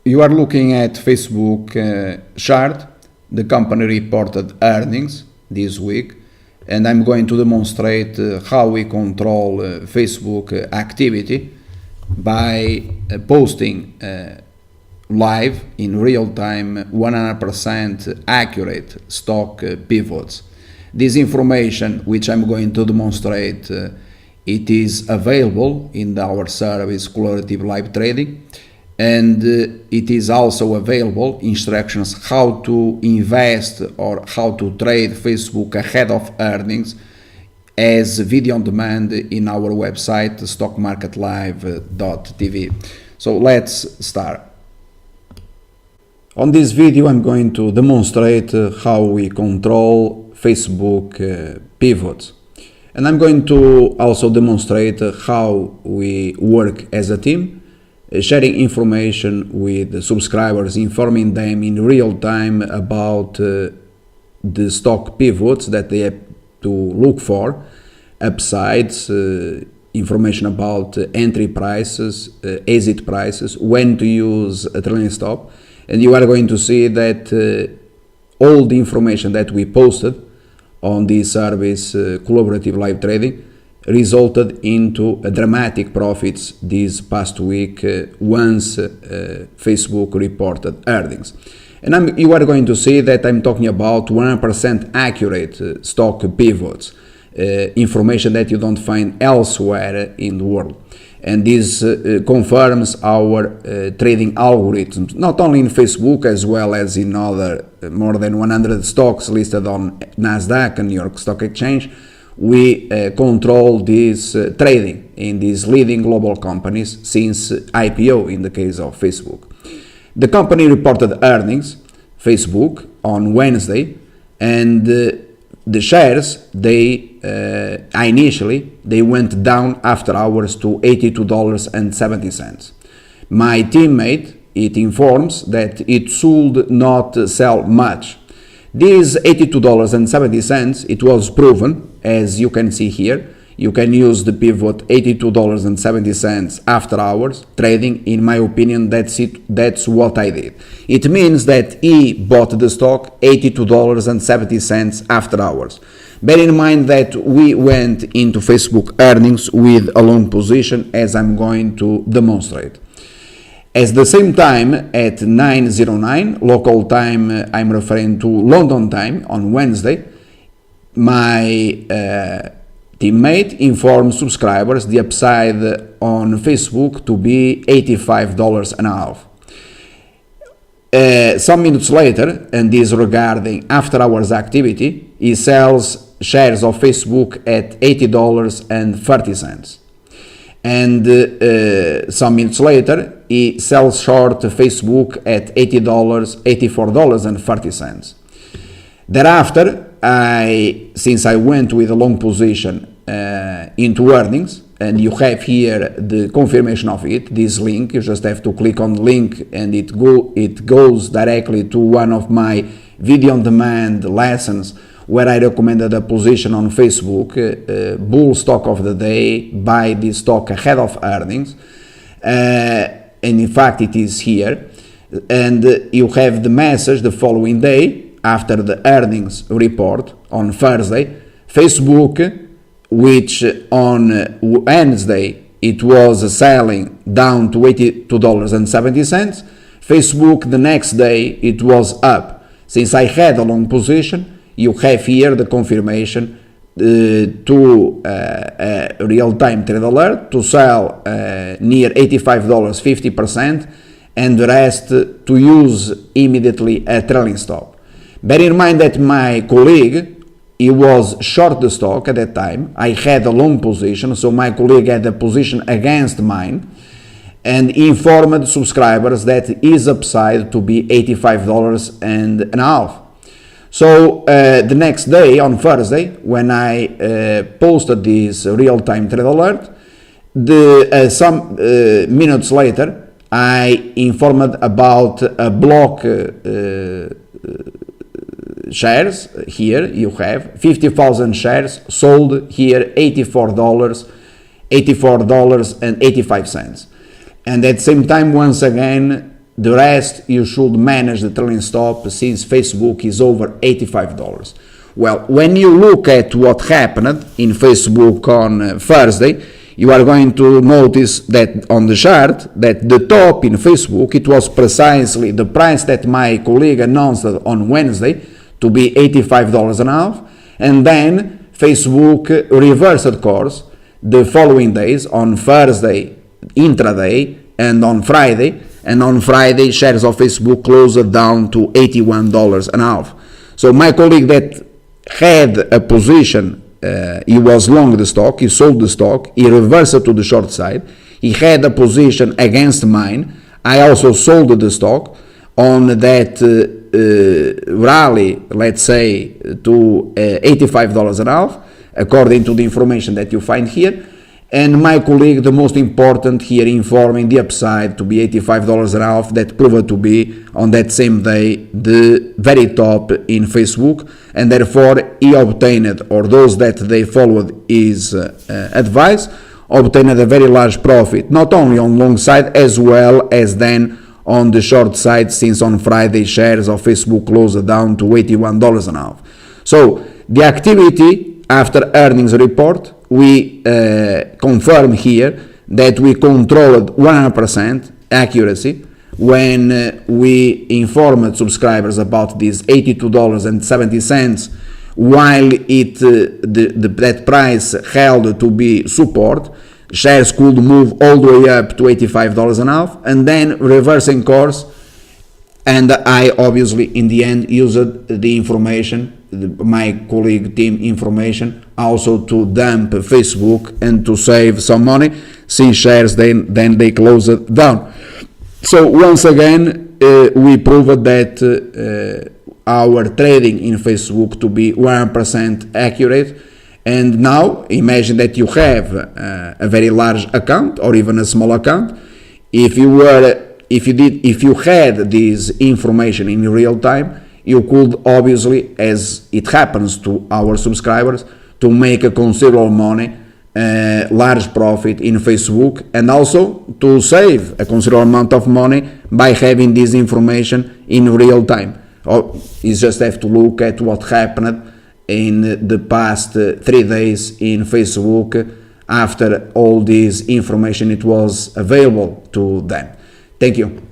You are looking at Facebook chart. The company reported earnings this week, and I'm going to demonstrate how we control Facebook activity by posting live in real time 100% accurate stock pivots. This information, which I'm going to demonstrate, it is available in our service Collaborative Live Trading, and it is also available instructions how to invest or how to trade Facebook ahead of earnings as video on demand in our website stockmarketlive.tv. So let's start. On this video I'm going to demonstrate how we control Facebook pivots, and I'm going to also demonstrate how we work as a team, sharing information with subscribers, informing them in real time about the stock pivots that they have to look for, upsides, information about entry prices, exit prices, when to use a trailing stop. And you are going to see that all the information that we posted on this service, Collaborative Live Trading, resulted into dramatic profits this past week once Facebook reported earnings. And you are going to see that I'm talking about 100% accurate stock pivots, information that you don't find elsewhere in the world. And this confirms our trading algorithms, not only in Facebook as well as in other more than 100 stocks listed on NASDAQ and New York Stock Exchange. We control this trading in these leading global companies since IPO in the case of Facebook. The company reported earnings, Facebook, on Wednesday, and the shares, initially went down after hours to $82.70. My teammate, it informs that it should not sell much. This $82.70, it was proven, as you can see here. You can use the pivot $82.70 after hours trading. In my opinion, that's it. That's what I did. It means that he bought the stock $82.70 after hours. Bear in mind that we went into Facebook earnings with a long position, as I'm going to demonstrate. At the same time, at 9:09 local time, I'm referring to London time on Wednesday, my teammate informed subscribers the upside on Facebook to be $85.50. Some minutes later, and this regarding after hours activity, he sells shares of Facebook at $80.30. And some minutes later, he sells short Facebook at $84.30. Thereafter, since I went with a long position into earnings, and you have here the confirmation of it, this link, you just have to click on the link and it goes directly to one of my video on demand lessons where I recommended a position on Facebook, bull stock of the day, buy this stock ahead of earnings, and in fact it is here. And you have the message the following day after the earnings report on Thursday. Facebook, which on Wednesday it was selling down to $82.70, Facebook the next day it was up. Since I had a long position, you have here the confirmation to real-time trade alert to sell near $85, 50%, and the rest to use immediately a trailing stop. Bear in mind that my colleague, he was short the stock at that time. I had a long position, so my colleague had a position against mine, and informed subscribers that his upside to be $85.50. So the next day, on Thursday, when I posted this real-time trade alert, some minutes later, I informed about a block shares. Here you have 50,000 shares sold here, $84.85. And at the same time, once again, the rest you should manage the trailing stop since Facebook is over $85. Well, when you look at what happened in Facebook on Thursday, you are going to notice that on the chart that the top in Facebook, it was precisely the price that my colleague announced on Wednesday to be $85 an hour, and then Facebook reversed course the following days, on Thursday intraday and on Friday, shares of Facebook closed down to $81 an hour. So my colleague that had a position, he was long the stock, he sold the stock, he reversed to the short side, he had a position against mine, I also sold the stock on that rally, let's say, to $85 an hour, according to the information that you find here. And my colleague, the most important here, informing the upside to be $85 an hour, that proved to be on that same day the very top in Facebook, and therefore he obtained, or those that they followed his advice, obtained a very large profit, not only on long side as well as then on the short side, since on Friday shares of Facebook closed down to $81 an hour. So the activity after earnings report, we confirm here that we controlled 100% accuracy when we informed subscribers about these $82.70, while that price held to be support. Shares could move all the way up to $85 an hour, and then reversing course, and I obviously in the end used the information, my colleague team information, also to dump Facebook and to save some money, since shares then they close it down. So once again we proved that our trading in Facebook to be 100% accurate. And now imagine that you have a very large account or even a small account. If you had this information in real time, you could obviously, as it happens to our subscribers, to make a considerable money, large profit in Facebook, and also to save a considerable amount of money by having this information in real time. You just have to look at what happened in the past 3 days in Facebook after all this information it was available to them. Thank you.